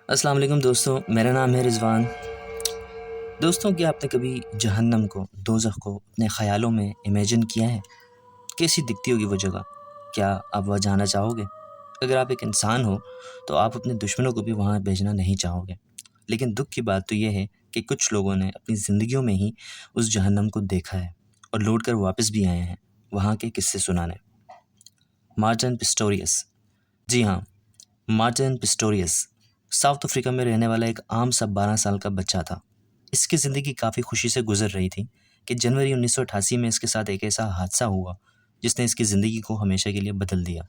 अस्सलाम वालेकुम दोस्तों, मेरा नाम है रिज़वान। दोस्तों, क्या आपने कभी जहन्नम को, दोज़ख को अपने ख़यालों में इमेजिन किया है? कैसी दिखती होगी वो जगह? क्या आप वहाँ जाना चाहोगे? अगर आप एक इंसान हो, तो आप अपने दुश्मनों को भी वहाँ भेजना नहीं चाहोगे। लेकिन दुःख की बात तो ये है कि कुछ लोगों ने अपनी ज़िंदगियों में ही उस जहन्नम को देखा है और लौट कर वापस भी आए हैं, वहाँ के किस्से सुनाने। Martin Pistorius. जी हाँ, मार्टिन पिस्टोरियस साउथ अफ्रीका में रहने वाला एक आम सा 12 साल का बच्चा था। इसकी ज़िंदगी काफ़ी खुशी से गुजर रही थी कि जनवरी 1988 में इसके साथ एक ऐसा हादसा हुआ जिसने इसकी ज़िंदगी को हमेशा के लिए बदल दिया।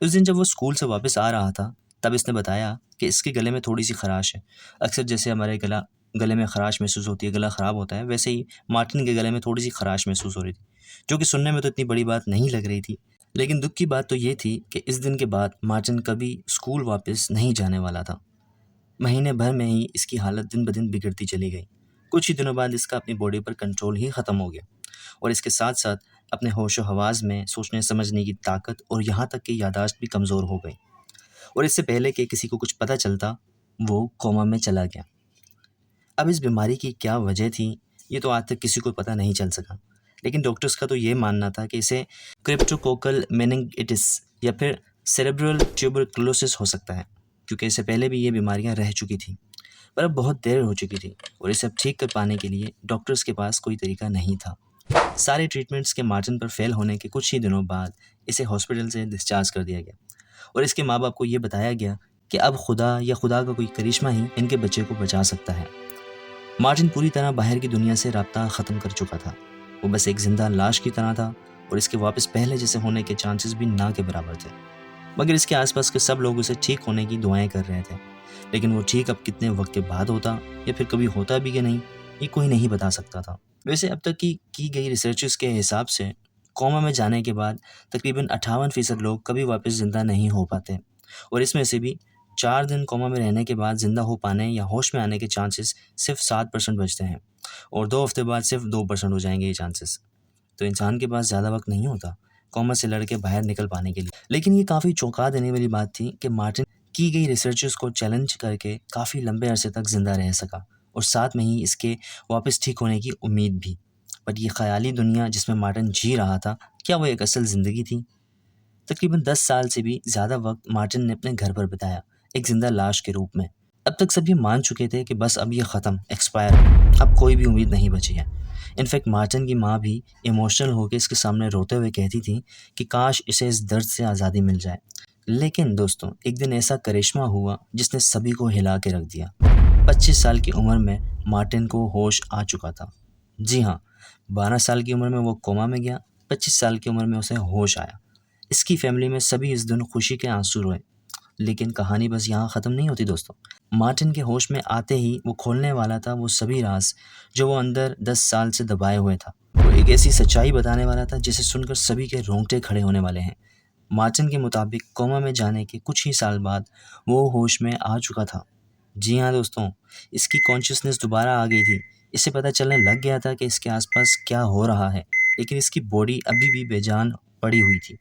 उस दिन जब वो स्कूल से वापस आ रहा था, तब इसने बताया कि इसके गले में थोड़ी सी खराश है। अक्सर जैसे हमारे गले में खराश महसूस होती है, गला ख़राब होता है, वैसे ही मार्टिन के गले में थोड़ी सी खराश महसूस हो रही थी, जो कि सुनने में तो इतनी बड़ी बात नहीं लग रही थी। लेकिन दुख की बात तो ये थी कि इस दिन के बाद मार्टिन कभी स्कूल वापस नहीं जाने वाला था। महीने भर में ही इसकी हालत दिन ब दिन बिगड़ती चली गई। कुछ ही दिनों बाद इसका अपनी बॉडी पर कंट्रोल ही ख़त्म हो गया और इसके साथ-साथ अपने होश-ओ-हवास में सोचने-समझने की ताकत और यहाँ तक कि याददाश्त भी कमज़ोर हो गई और इससे पहले कि किसी को कुछ पता चलता, वो कोमा में चला गया। अब इस बीमारी की क्या वजह थी, ये तो आज तक किसी को पता नहीं चल सका। लेकिन डॉक्टर्स का तो ये मानना था कि इसे क्रिप्टोकोकल मेनिंगिटिस या फिर सेरेब्रल ट्यूबरकुलोसिस हो सकता है, क्योंकि इससे पहले भी ये बीमारियां रह चुकी थी। पर अब बहुत देर हो चुकी थी और इसे अब ठीक कर पाने के लिए डॉक्टर्स के पास कोई तरीका नहीं था। सारे ट्रीटमेंट्स के मार्जिन पर फेल होने के कुछ ही दिनों बाद इसे हॉस्पिटल से डिस्चार्ज कर दिया गया और इसके माँ बाप को ये बताया गया कि अब खुदा या खुदा का कोई करिश्मा ही इनके बच्चे को बचा सकता है। मार्टिन पूरी तरह बाहर की दुनिया से राब्ता ख़त्म कर चुका था। वो बस एक जिंदा लाश की तरह था और इसके वापस पहले जैसे होने के चांसेस भी ना के बराबर थे। मगर इसके आसपास के सब लोग उसे ठीक होने की दुआएं कर रहे थे। लेकिन वो ठीक अब कितने वक्त के बाद होता या फिर कभी होता भी कि नहीं, ये कोई नहीं बता सकता था। वैसे अब तक की गई रिसर्चेस के हिसाब से कोमा में जाने के बाद तकरीबन 58% लोग कभी वापस ज़िंदा नहीं हो पाते और इसमें से भी 4 दिन कोमा में रहने के बाद ज़िंदा हो पाने या होश में आने के चांसेस सिर्फ 7% बचते हैं और 2 हफ्ते बाद सिर्फ 2% हो जाएंगे ये चांसेस। तो इंसान के पास ज़्यादा वक्त नहीं होता कोमा से लड़के बाहर निकल पाने के लिए। लेकिन ये काफ़ी चौंका देने वाली बात थी कि मार्टिन की गई रिसर्चेस को चैलेंज करके काफ़ी लंबे अरसे तक ज़िंदा रह सका और साथ में ही इसके वापस ठीक होने की उम्मीद भी। पर ये ख़याली दुनिया जिसमें मार्टिन जी रहा था, क्या वो एक असल ज़िंदगी थी? तकरीबन 10 साल से भी ज़्यादा वक्त मार्टिन ने अपने घर पर बिताया, एक ज़िंदा लाश के रूप में। अब तक सब ये मान चुके थे कि बस अब ये ख़त्म, एक्सपायर है, अब कोई भी उम्मीद नहीं बची है। इनफैक्ट मार्टिन की माँ भी इमोशनल होकर इसके सामने रोते हुए कहती थी कि काश इसे इस दर्द से आज़ादी मिल जाए। लेकिन दोस्तों, एक दिन ऐसा करिश्मा हुआ जिसने सभी को हिला के रख दिया। 25 साल की उम्र में मार्टिन को होश आ चुका था। जी हाँ, 12 साल की उम्र में वो कोमा में गया, 25 साल की उम्र में उसे होश आया। इसकी फैमिली में सभी इस दिन खुशी के आंसू रोए। लेकिन कहानी बस यहाँ ख़त्म नहीं होती दोस्तों। मार्टिन के होश में आते ही वो खोलने वाला था वो सभी राज जो वो अंदर 10 साल से दबाए हुए था। वो एक ऐसी सच्चाई बताने वाला था जिसे सुनकर सभी के रोंगटे खड़े होने वाले हैं। मार्टिन के मुताबिक कोमा में जाने के कुछ ही साल बाद वो होश में आ चुका था। जी हाँ दोस्तों, इसकी कॉन्शियसनेस दोबारा आ गई थी। इसे पता चलने लग गया था कि इसके आसपास क्या हो रहा है, लेकिन इसकी बॉडी अभी भी बेजान पड़ी हुई थी।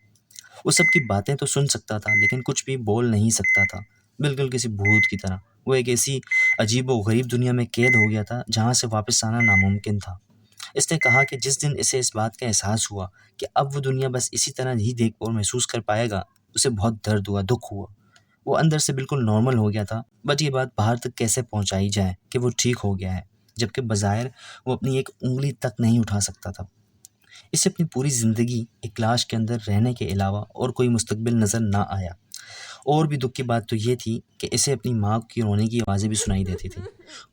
वो सबकी बातें तो सुन सकता था लेकिन कुछ भी बोल नहीं सकता था, बिल्कुल किसी भूत की तरह। वो एक ऐसी अजीबो-गरीब दुनिया में कैद हो गया था जहाँ से वापस आना नामुमकिन था। इसने कहा कि जिस दिन इसे इस बात का एहसास हुआ कि अब वो दुनिया बस इसी तरह ही देख और महसूस कर पाएगा, उसे बहुत दर्द हुआ, दुःख हुआ। वो अंदर से बिल्कुल नॉर्मल हो गया था, बट ये बात बाहर तक कैसे पहुँचाई जाए कि वो ठीक हो गया है, जबकि बज़ाहिर वो अपनी एक उँगली तक नहीं उठा सकता था। इसे अपनी पूरी ज़िंदगी एक लाश के अंदर रहने के अलावा और कोई मुस्तकबिल नज़र ना आया। और भी दुःख की बात तो ये थी कि इसे अपनी माँ की रोने की आवाज़ें भी सुनाई देती थी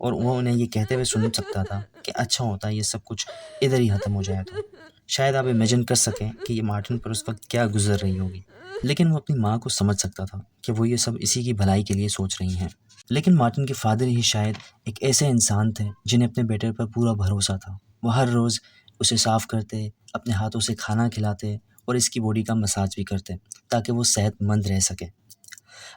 और वो उन्हें ये कहते हुए सुन सकता था कि अच्छा होता ये सब कुछ इधर ही ख़त्म हो जाए तो। शायद आप इमेजिन कर सकें कि ये मार्टिन पर उस वक़्त क्या गुज़र रही होगी। लेकिन वो अपनी माँ को समझ सकता था कि वो ये सब इसी की भलाई के लिए सोच रही हैं। लेकिन मार्टिन के फ़ादर ही शायद एक ऐसे इंसान थे जिन्हें अपने बेटे पर पूरा भरोसा था। वो हर रोज़ उसे साफ़ करते, अपने हाथों से खाना खिलाते और इसकी बॉडी का मसाज भी करते ताकि वो सेहतमंद रह सके।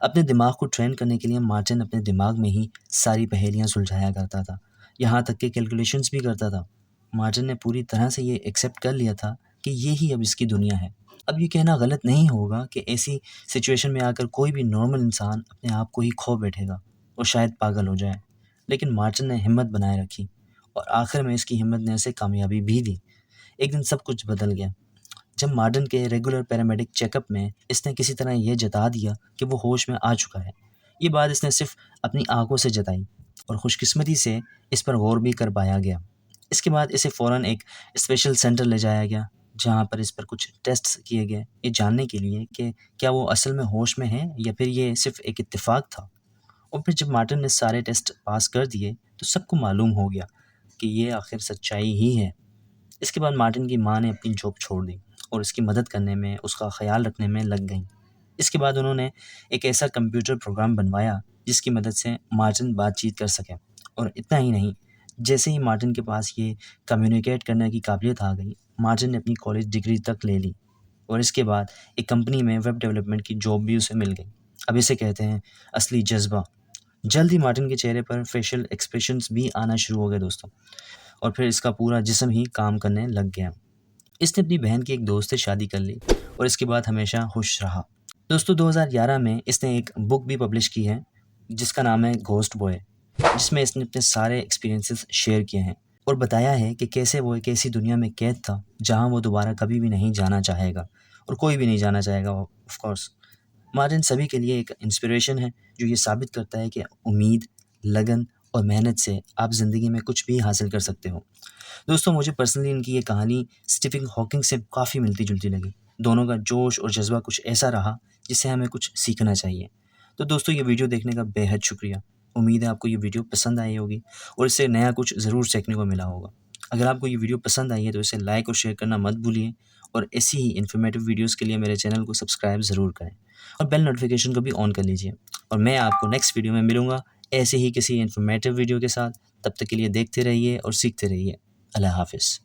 अपने दिमाग को ट्रेन करने के लिए मार्टिन अपने दिमाग में ही सारी पहेलियाँ सुलझाया करता था, यहाँ तक कि कैलकुलेशंस भी करता था। मार्टिन ने पूरी तरह से ये एक्सेप्ट कर लिया था कि ये ही अब इसकी दुनिया है। अब ये कहना गलत नहीं होगा कि ऐसी सिचुएशन में आकर कोई भी नॉर्मल इंसान अपने आप को ही खो बैठेगा और शायद पागल हो जाए। लेकिन मार्टिन ने हिम्मत बनाए रखी और आखिर में इसकी हिम्मत ने उसे कामयाबी भी दी। एक दिन सब कुछ बदल गया जब मार्टिन के रेगुलर पैरामेडिक चेकअप में इसने किसी तरह यह जता दिया कि वो होश में आ चुका है। ये बात इसने सिर्फ अपनी आंखों से जताई और खुशकिस्मती से इस पर गौर भी कर पाया गया। इसके बाद इसे फ़ौरन एक स्पेशल सेंटर ले जाया गया जहाँ पर इस पर कुछ टेस्ट किए गए ये जानने के लिए कि क्या वो असल में होश में है या फिर ये सिर्फ एक इत्तेफाक था। और फिर जब मार्टिन ने सारे टेस्ट पास कर दिए तो सबको मालूम हो गया कि ये आखिर सच्चाई ही है। इसके बाद मार्टिन की माँ ने अपनी जॉब छोड़ दी और इसकी मदद करने में, उसका ख्याल रखने में लग गईं। इसके बाद उन्होंने एक ऐसा कंप्यूटर प्रोग्राम बनवाया जिसकी मदद से मार्टिन बातचीत कर सके। और इतना ही नहीं, जैसे ही मार्टिन के पास ये कम्युनिकेट करने की काबिलियत आ गई, मार्टिन ने अपनी कॉलेज डिग्री तक ले ली और इसके बाद एक कंपनी में वेब डेवलपमेंट की जॉब भी उसे मिल गई। अब इसे कहते हैं असली जज्बा। जल्द ही मार्टिन के चेहरे पर फेशियल एक्सप्रेशंस भी आना शुरू हो गए दोस्तों, और फिर इसका पूरा जिस्म ही काम करने लग गया। इसने अपनी बहन की एक दोस्त से शादी कर ली और इसके बाद हमेशा खुश रहा। दोस्तों 2011 में इसने एक बुक भी पब्लिश की है जिसका नाम है घोस्ट बॉय, जिसमें इसने अपने सारे एक्सपीरियंसेस शेयर किए हैं और बताया है कि कैसे वो एक ऐसी दुनिया में कैद था जहां वो दोबारा कभी भी नहीं जाना चाहेगा और कोई भी नहीं जाना चाहेगा ऑफ कोर्स। मार्टिन सभी के लिए एक इंस्पिरेशन है जो ये साबित करता है कि उम्मीद, लगन और मेहनत से आप ज़िंदगी में कुछ भी हासिल कर सकते हो। दोस्तों मुझे पर्सनली इनकी ये कहानी स्टीफन हॉकिंग से काफ़ी मिलती जुलती लगी। दोनों का जोश और जज्बा कुछ ऐसा रहा जिससे हमें कुछ सीखना चाहिए। तो दोस्तों ये वीडियो देखने का बेहद शुक्रिया। उम्मीद है आपको ये वीडियो पसंद आई होगी और इससे नया कुछ ज़रूर सीखने को मिला होगा। अगर आपको ये वीडियो पसंद आई है तो इसे लाइक और शेयर करना मत भूलिए और ऐसी ही इन्फॉर्मेटिव वीडियोज़ के लिए मेरे चैनल को सब्सक्राइब ज़रूर करें और बेल नोटिफिकेशन को भी ऑन कर लीजिए। और मैं आपको नेक्स्ट वीडियो में मिलूँगा ऐसे ही किसी इन्फॉर्मेटिव वीडियो के साथ। तब तक के लिए देखते रहिए और सीखते रहिए। अल्लाह हाफ़िज़।